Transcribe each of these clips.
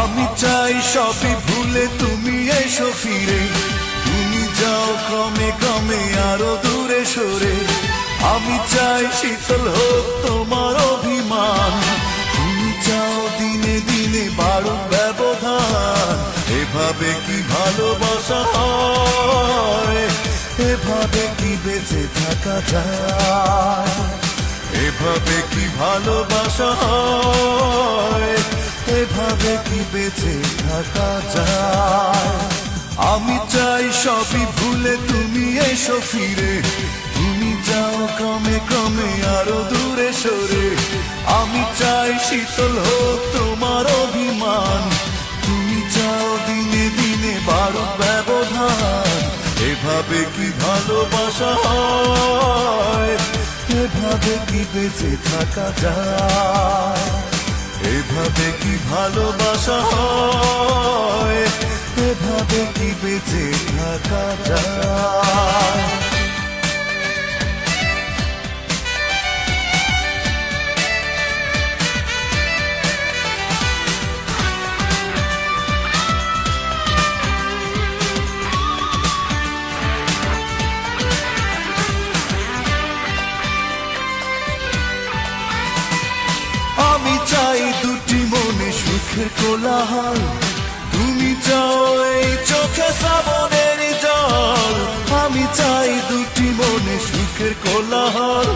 আমি চাই সবই ভুলে তুমি এসো ফিরে, তুমি যাও ক্রমে ক্রমে আরো দূরে সরে। আমি চাই শীতল হোক তোমার অভিমান, তুমি চাও দিনে দিনে বাড়ুক ব্যবধান। এভাবে কি ভালোবাসা হয়, এভাবে কি বেঁচে থাকা যায়, এভাবে কি ভালোবাসা হয়, এভাবে কি বেঁচে থাকা যায়। আমি চাই সবই ভুলে তুমি এসো ফিরে, তুমি যাও ক্রমে ক্রমে আরো দূরে সরে। আমি চাই শীতল হোক তোমার অভিমান, তুমি চাও দিনে দিনে বাড়ুক ব্যবধান। এভাবে কি ভালোবাসা হয়, এভাবে কি বেঁচে থাকা যায়, এভাবে কি ভালোবাসা হয়, এভাবে কি বেঁচে থাকা যায়। আমি চাই দুটি মনে সুখের কোলাহল, তুমি চাও এই চোখে শ্রাবণের জল। আমি চাই দুটি মনে সুখের কোলাহল,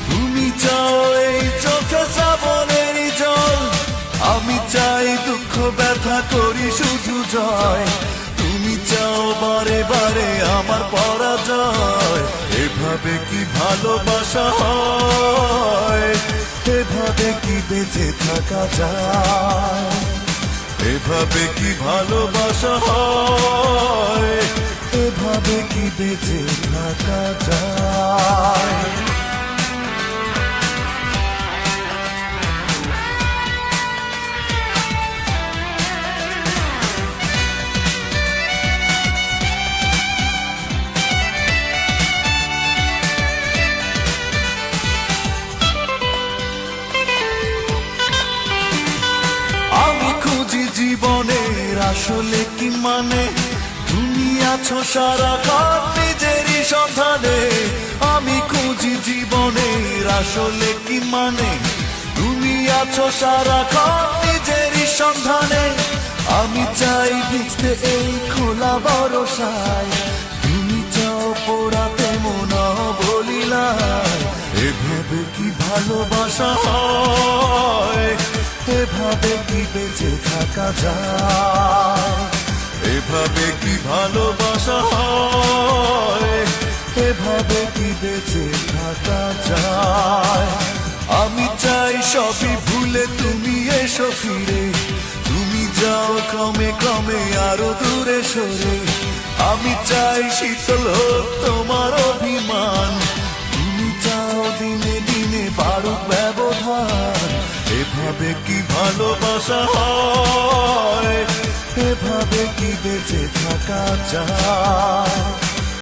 তুমি চাও এই চোখে শ্রাবণের জল। আমি চাই দুঃখ ব্যথা করি শুধু জয়, তুমি চাও বারে বারে আমার পরাজয়। এভাবে কি ভালোবাসা হয়, এভাবে কি বেঁচে থাকা যায়, এভাবে কি ভালোবাসা হয়, এভাবে কি বেঁচে থাকা যায়। আমি খুঁজি জীবনের আসলে কি মানে, তুমি আছো সারাক্ষণ নিজেরই সন্ধানে। আমি খুঁজি জীবনের আসলে কি মানে, তুমি আছো সারাক্ষণ নিজেরই সন্ধানে। আমি চাই ভিজতে এই খোলা ভরসায়, তুমি চাও পোড়াতে মন বলিলায়। এভাবে কি ভালোবাসা হয়, এভাবে কি বেঁচে থাকা যায়, এভাবে কি ভালোবাসা হয়, এভাবে কি বেঁচে থাকা যায়। আমি চাই সবই ভুলে তুমি এসো ফিরে, তুমি যাও ক্রমে ক্রমে আরো দূরে সরে। আমি চাই শীতল হোক তোমার অভিমান, তুমি চাও দিনে দিনে বাড়ুক ব্যবধান। এভাবে কি ভালোবাসা হয়, এভাবে কি বেঁচে থাকা যায়।